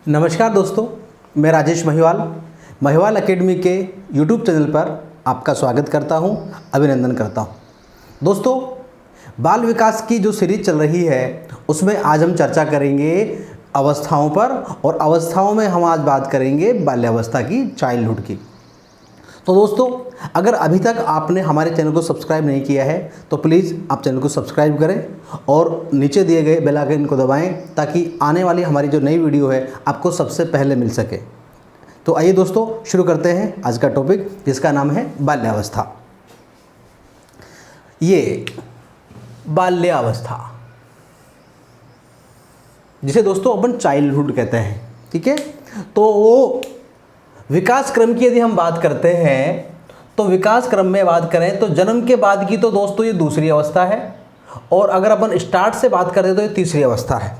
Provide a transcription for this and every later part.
नमस्कार दोस्तों, मैं राजेश महिवाल महिवाल एकेडमी के यूट्यूब चैनल पर आपका स्वागत करता हूं, अभिनंदन करता हूं। दोस्तों, बाल विकास की जो सीरीज चल रही है उसमें आज हम चर्चा करेंगे अवस्थाओं पर, और अवस्थाओं में हम आज बात करेंगे बाल्यावस्था की, चाइल्डहुड की। तो दोस्तों, अगर अभी तक आपने हमारे चैनल को सब्सक्राइब नहीं किया है तो प्लीज़ आप चैनल को सब्सक्राइब करें और नीचे दिए गए बेल आइकन को दबाएं ताकि आने वाली हमारी जो नई वीडियो है आपको सबसे पहले मिल सके। तो आइए दोस्तों, शुरू करते हैं आज का टॉपिक, जिसका नाम है बाल्यावस्था। ये बाल्यावस्था, जिसे दोस्तों अपन चाइल्डहुड कहते हैं, ठीक है। तो वो विकास क्रम की यदि हम बात करते हैं तो विकास क्रम में बात करें तो जन्म के बाद की तो दोस्तों ये दूसरी अवस्था है, और अगर अपन स्टार्ट से बात करें तो ये तीसरी अवस्था है।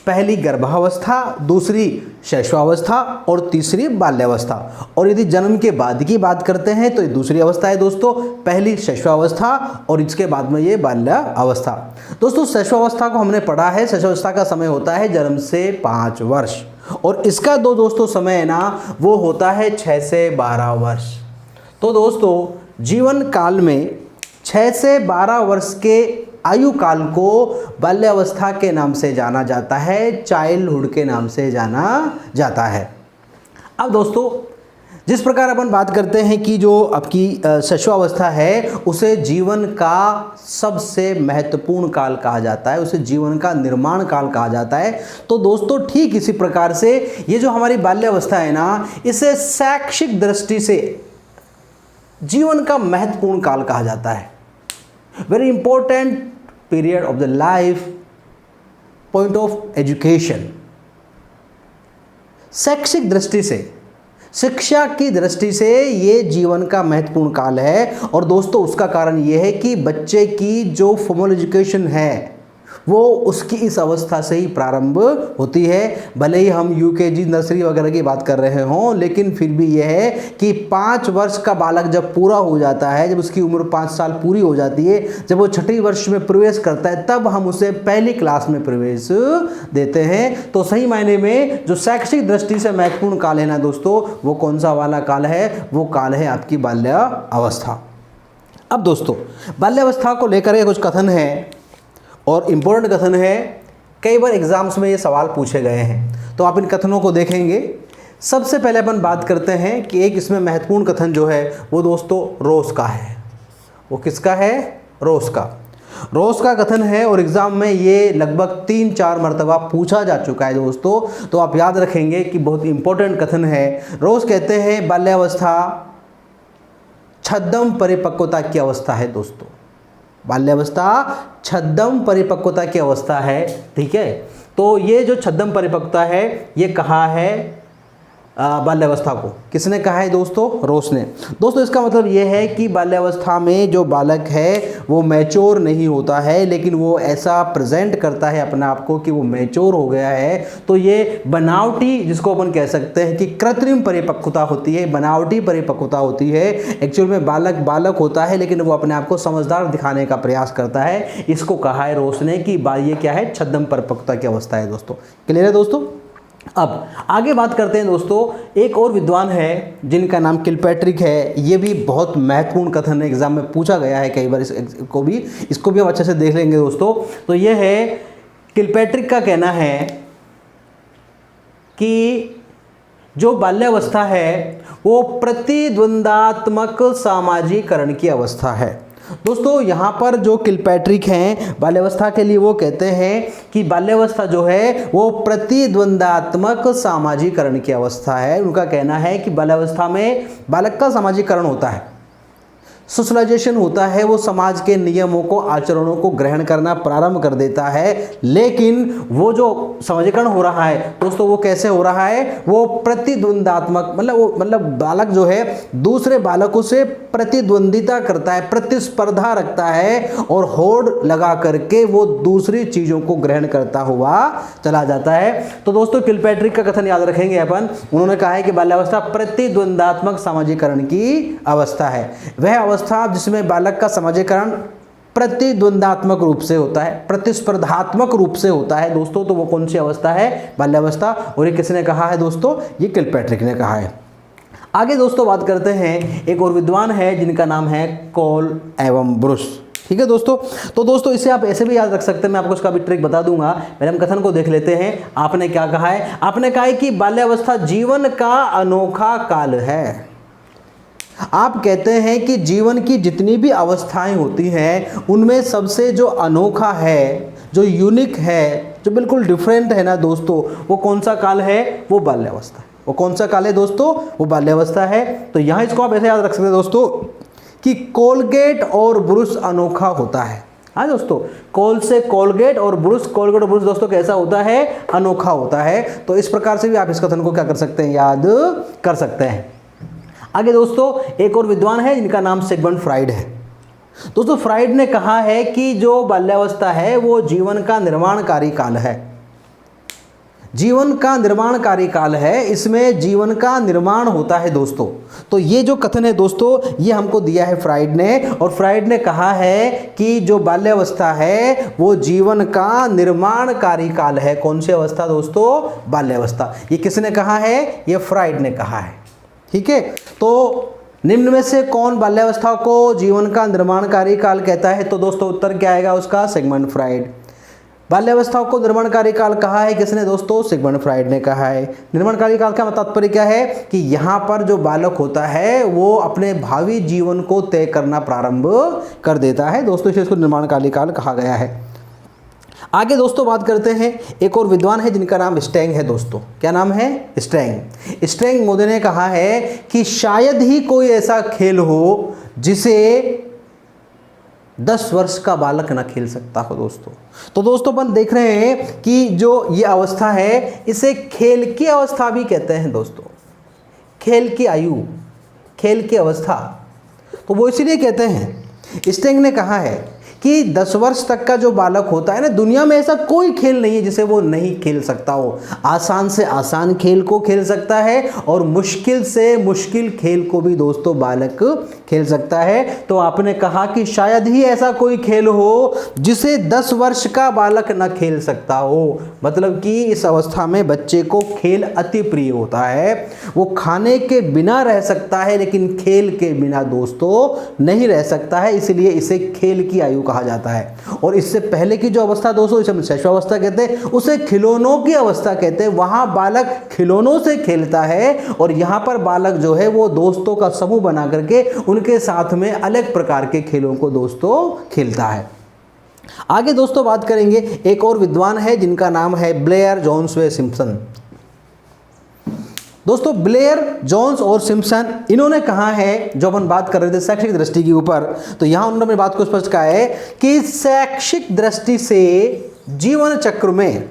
पहली गर्भावस्था, दूसरी शैशवावस्था और तीसरी बाल्यावस्था। और यदि जन्म के बाद की बात करते हैं तो ये दूसरी अवस्था है दोस्तों, पहली शैशवावस्था और इसके बाद में ये बाल्यावस्था। दोस्तों, शैशवावस्था को हमने पढ़ा है, शैशवावस्था का समय होता है जन्म से 5 वर्ष, और इसका दोस्तों समय है ना वो होता है 6 से 12 वर्ष। तो दोस्तों, जीवन काल में 6 से 12 वर्ष के आयु काल को बाल्यावस्था के नाम से जाना जाता है, चाइल्डहुड के नाम से जाना जाता है। अब दोस्तों, जिस प्रकार अपन बात करते हैं कि जो आपकी शैशवावस्था है उसे जीवन का सबसे महत्वपूर्ण काल कहा जाता है, उसे जीवन का निर्माण काल कहा जाता है। तो दोस्तों, ठीक इसी प्रकार से ये जो हमारी बाल्यावस्था है ना, इसे शैक्षिक दृष्टि से जीवन का महत्वपूर्ण काल कहा जाता है। Very important period of the life, point of education. शैक्षिक दृष्टि से, शिक्षा की दृष्टि से ये जीवन का महत्वपूर्ण काल है। और दोस्तों, उसका कारण ये है कि बच्चे की जो फॉर्मल एजुकेशन है वो उसकी इस अवस्था से ही प्रारंभ होती है। भले ही हम यूकेजी, नर्सरी वगैरह की बात कर रहे हों, लेकिन फिर भी यह है कि 5 वर्ष का बालक जब पूरा हो जाता है, जब उसकी उम्र 5 साल पूरी हो जाती है, जब वो 6ठी वर्ष में प्रवेश करता है, तब हम उसे पहली क्लास में प्रवेश देते हैं। तो सही मायने में जो शैक्षिक दृष्टि से महत्वपूर्ण काल है ना दोस्तों, वो कौन सा वाला काल है? वो काल है आपकी बाल्यावस्था। अब दोस्तों, बाल्यावस्था को लेकर के कुछ कथन है, और इम्पोर्टेंट कथन है। कई बार एग्जाम्स में ये सवाल पूछे गए हैं, तो आप इन कथनों को देखेंगे। सबसे पहले अपन बात करते हैं कि एक इसमें महत्वपूर्ण कथन जो है वो दोस्तों रोस का है। वो किसका है? रोस का। रोस का कथन है, और एग्ज़ाम में ये लगभग 3-4 मरतबा पूछा जा चुका है दोस्तों, तो आप याद रखेंगे कि बहुत इंपॉर्टेंट कथन है। रोस कहते हैं बाल्यावस्था छद्म परिपक्वता की अवस्था है दोस्तों। बाल्यावस्था छद्म परिपक्वता की अवस्था है, ठीक है। तो ये जो छद्म परिपक्वता है ये कहा है बाल्यावस्था को, किसने कहा है दोस्तों? रोस ने। दोस्तों, इसका मतलब ये है कि बाल्यावस्था में जो बालक है वो मैच्योर नहीं होता है, लेकिन वो ऐसा प्रेजेंट करता है अपने आप को कि वो मैच्योर हो गया है। तो ये बनावटी, जिसको अपन कह सकते हैं कि कृत्रिम परिपक्वता होती है, बनावटी परिपक्वता होती है। एक्चुअल में बालक बालक होता है, लेकिन वो अपने आप को समझदार दिखाने का प्रयास करता है। इसको कहा है रोस ने कि ये क्या है? छद्म परिपक्वता की अवस्था है दोस्तों। क्लियर है दोस्तों? अब आगे बात करते हैं दोस्तों। एक और विद्वान है जिनका नाम किलपैट्रिक है। ये भी बहुत महत्वपूर्ण कथन है, एग्जाम में पूछा गया है कई बार। इसको भी हम अच्छे से देख लेंगे दोस्तों। तो ये है, किलपैट्रिक का कहना है कि जो बाल्यावस्था है वो प्रतिद्वंदात्मक सामाजिकरण की अवस्था है। दोस्तों, यहाँ पर जो किलपैट्रिक हैं बाल्यावस्था के लिए वो कहते हैं कि बाल्यावस्था जो है वो प्रतिद्वंदात्मक सामाजिकरण की अवस्था है। उनका कहना है कि बाल्यावस्था में बालक का सामाजिकरण होता है, सोशलाइजेशन होता है, वो समाज के नियमों को, आचरणों को ग्रहण करना प्रारंभ कर देता है। लेकिन वो जो सामाजिकरण हो रहा है दोस्तों, वो कैसे हो रहा है? वो प्रतिद्वंदात्मक, मतलब बालक जो है दूसरे बालकों से प्रतिद्वंदिता करता है, प्रतिस्पर्धा रखता है, और होड़ लगा करके वो दूसरी चीज़ों को ग्रहण करता हुआ चला जाता है। तो दोस्तों, किलपैट्रिक का कथन याद रखेंगे अपन। उन्होंने कहा है कि बाल्यावस्था प्रतिद्वंदात्मक सामाजिकरण की अवस्था है। वह अवस्था जिसमें बालक का सामाजिकरण प्रतिद्वंदात्मक रूप से होता है, प्रतिस्पर्धात्मक रूप से होता है दोस्तों, तो वो कौन सी अवस्था है? बाल्यावस्था। और ये किसने कहा है दोस्तों? ये किलपैट्रिक ने कहा है। आगे दोस्तों बात करते हैं, एक और विद्वान है जिनका नाम है कॉल एवं ब्रुश। ठीक है दोस्तों, तो दोस्तों इसे आप ऐसे भी याद रख सकते हैं, मैं आपको इसका भी ट्रिक बता दूंगा। पहले हम कथन को देख लेते हैं। आपने क्या कहा है? आपने कहा है कि बाल्यावस्था जीवन का अनोखा काल है। आप कहते हैं कि जीवन की जितनी भी अवस्थाएं होती हैं उनमें सबसे जो अनोखा है, जो यूनिक है, जो बिल्कुल डिफरेंट है ना दोस्तों, वो कौन सा काल है? वो बाल्यावस्था है। वो कौन सा काल है दोस्तों? वो बाल्यावस्था है। तो यहाँ इसको आप ऐसे याद रख सकते हैं दोस्तों कि कोलगेट और ब्रुश अनोखा होता है। हाँ दोस्तों, कोल से कोलगेट और ब्रुश, कोलगेट और ब्रुश दोस्तों कैसा होता है? अनोखा होता है। तो इस प्रकार से भी आप इस कथन को क्या कर सकते हैं? याद कर सकते हैं। आगे दोस्तों एक और विद्वान है जिनका नाम सिगमंड फ्राइड है। दोस्तों फ्राइड ने कहा है कि जो बाल्यावस्था है वो जीवन का निर्माणकारी काल है। जीवन का निर्माणकारी काल है, इसमें जीवन का निर्माण होता है दोस्तों। तो ये जो कथन है दोस्तों, ये हमको दिया है फ्राइड ने, और फ्राइड ने कहा है कि जो बाल्यावस्था है वो जीवन का निर्माणकारी काल है। कौन सी अवस्था दोस्तों? बाल्यावस्था। ये किसने कहा है? ये फ्राइड ने कहा है। ठीक है, तो निम्न में से कौन बाल्यावस्था को जीवन का निर्माणकारी काल कहता है? तो दोस्तों उत्तर क्या आएगा उसका? Sigmund Freud. बाल्यावस्था को निर्माणकारी काल कहा है किसने दोस्तों? सिगमंड फ्राइड ने कहा है। निर्माणकारी काल का तात्पर्य क्या है? कि यहाँ पर जो बालक होता है वो अपने भावी जीवन को तय करना प्रारंभ कर देता है दोस्तों, इसलिए इसको निर्माणकारी काल कहा गया है। आगे दोस्तों बात करते हैं, एक और विद्वान है जिनका नाम स्टेंग है दोस्तों। क्या नाम है? स्टेंग। स्टेंग मोदी ने कहा है कि शायद ही कोई ऐसा खेल हो जिसे 10 वर्ष का बालक ना खेल सकता हो दोस्तों। तो दोस्तों अपन देख रहे हैं कि जो ये अवस्था है इसे खेल की अवस्था भी कहते हैं दोस्तों। खेल की आयु, खेल की अवस्था, तो वो इसीलिए कहते हैं। स्टेंग ने कहा है कि 10 वर्ष तक का जो बालक होता है ना, दुनिया में ऐसा कोई खेल नहीं है जिसे वो नहीं खेल सकता हो। आसान से आसान खेल को खेल सकता है और मुश्किल से मुश्किल खेल को भी दोस्तों बालक खेल सकता है। तो आपने कहा कि शायद ही ऐसा कोई खेल हो जिसे 10 वर्ष का बालक न खेल सकता हो। मतलब कि इस अवस्था में बच्चे को खेल अति प्रिय होता है। वो खाने के बिना रह सकता है लेकिन खेल के बिना दोस्तों नहीं रह सकता है, इसलिए इसे खेल की आयु कहा जाता है। और इससे पहले की जो अवस्था दोस्तों, इसे हम शैशवावस्था कहते हैं, उसे खिलौनों की अवस्था कहते हैं। वहां बालक खिलौनों से खेलता है और यहां पर बालक जो है वो दोस्तों का समूह बना करके उनके साथ में अलग प्रकार के खेलों को दोस्तों खेलता है। आगे दोस्तों बात करेंगे, एक और विद्वान है जिनका नाम है ब्लेयर जोन्स सिम्पसन। दोस्तों ब्लेयर, जोन्स और सिम्पसन, इन्होंने कहा है, जो अपन बात कर रहे थे शैक्षिक दृष्टि के ऊपर, तो यहां उन्होंने अपनी बात को स्पष्ट कहा है कि शैक्षिक दृष्टि से जीवन चक्र में,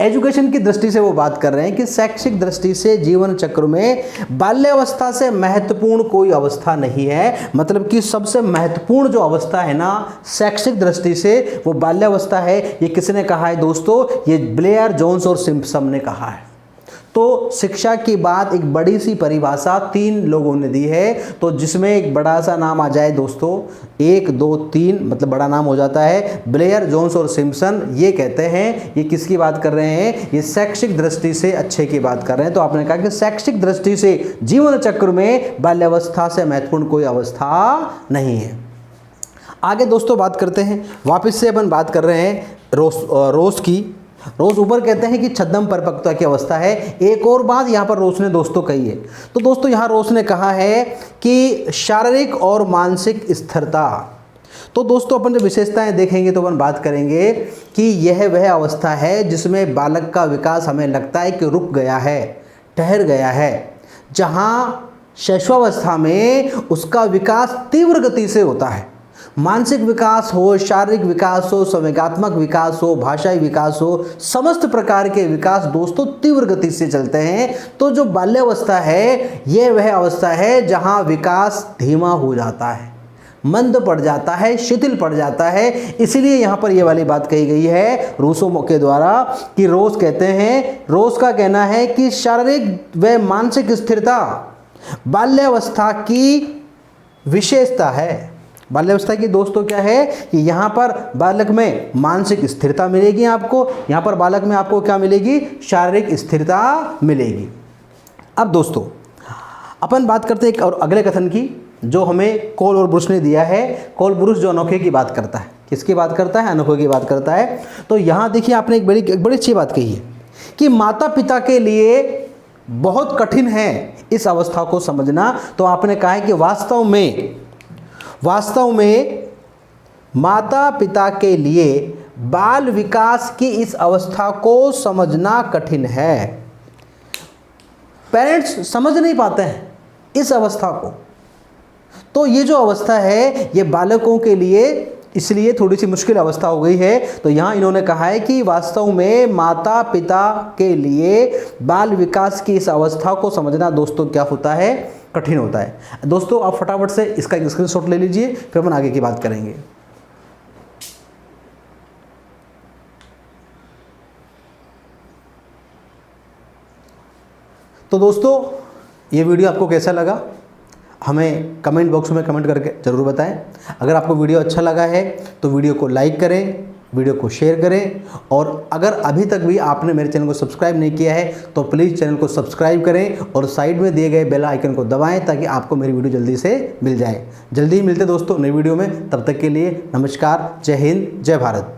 एजुकेशन की दृष्टि से वो बात कर रहे हैं कि शैक्षिक दृष्टि से जीवन चक्र में बाल्यावस्था से महत्वपूर्ण कोई अवस्था नहीं है। मतलब कि सबसे महत्वपूर्ण जो अवस्था है ना शैक्षिक दृष्टि से, वो बाल्यावस्था है। ये किसने कहा है दोस्तों? ये ब्लेयर, जोन्स और सिम्पसन ने कहा है। तो शिक्षा की बात एक बड़ी सी परिभाषा 3 लोगों ने दी है, तो जिसमें एक बड़ा सा नाम आ जाए दोस्तों, 1 2 3 मतलब बड़ा नाम हो जाता है। ब्लेयर, जोन्स और सिम्पसन ये कहते हैं, ये किसकी बात कर रहे हैं? ये शैक्षिक दृष्टि से अच्छे की बात कर रहे हैं। तो आपने कहा कि शैक्षिक दृष्टि से जीवन चक्र में बाल्यावस्था से महत्वपूर्ण कोई अवस्था नहीं है। आगे दोस्तों बात करते हैं, वापस से अपन बात कर रहे हैं रोज की। रोज ऊपर कहते हैं कि छद्म परिपक्वता की अवस्था है। एक और बात यहाँ पर रोज ने दोस्तों कही है, तो दोस्तों यहाँ रोज ने कहा है कि शारीरिक और मानसिक स्थिरता। तो दोस्तों अपन जब विशेषताएं देखेंगे तो अपन बात करेंगे कि यह वह अवस्था है जिसमें बालक का विकास हमें लगता है कि रुक गया है, ठहर गया है। जहाँ शैशवावस्था में उसका विकास तीव्र गति से होता है, मानसिक विकास हो, शारीरिक विकास हो, संवेगात्मक विकास हो, भाषाई विकास हो, समस्त प्रकार के विकास दोस्तों तीव्र गति से चलते हैं। तो जो बाल्यावस्था है यह वह अवस्था है जहां विकास धीमा हो जाता है, मंद पड़ जाता है, शिथिल पड़ जाता है। इसीलिए यहाँ पर ये वाली बात कही गई है रूसो के द्वारा कि रोज कहते हैं, रोज का कहना है कि शारीरिक व मानसिक स्थिरता बाल्यावस्था की विशेषता है। बाल्यावस्था की दोस्तों क्या है कि यहाँ पर बालक में मानसिक स्थिरता मिलेगी आपको, यहाँ पर बालक में आपको क्या मिलेगी, शारीरिक स्थिरता मिलेगी। अब दोस्तों अपन बात करते हैं एक और अगले कथन की, जो हमें कोल और ब्रुश ने दिया है। कोल ब्रुश जो अनोखे की बात करता है, किसकी बात करता है, अनोखे की बात करता है। तो यहाँ देखिए आपने एक बड़ी अच्छी बात कही है कि माता पिता के लिए बहुत कठिन है इस अवस्था को समझना। तो आपने कहा है कि वास्तव में माता पिता के लिए बाल विकास की इस अवस्था को समझना कठिन है। पेरेंट्स समझ नहीं पाते हैं इस अवस्था को। तो ये जो अवस्था है ये बालकों के लिए इसलिए थोड़ी सी मुश्किल अवस्था हो गई है। तो यहाँ इन्होंने कहा है कि वास्तव में माता पिता के लिए बाल विकास की इस अवस्था को समझना दोस्तों क्या होता है, कठिन होता है। दोस्तों आप फटाफट से इसका एक स्क्रीनशॉट ले लीजिए, फिर अपन आगे की बात करेंगे। तो दोस्तों ये वीडियो आपको कैसा लगा हमें कमेंट बॉक्स में कमेंट करके ज़रूर बताएं। अगर आपको वीडियो अच्छा लगा है तो वीडियो को लाइक करें, वीडियो को शेयर करें, और अगर अभी तक भी आपने मेरे चैनल को सब्सक्राइब नहीं किया है तो प्लीज़ चैनल को सब्सक्राइब करें और साइड में दिए गए बेल आइकन को दबाएं ताकि आपको मेरी वीडियो जल्दी से मिल जाए। जल्दी ही मिलते दोस्तों नई वीडियो में, तब तक के लिए नमस्कार, जय हिंद, जय भारत।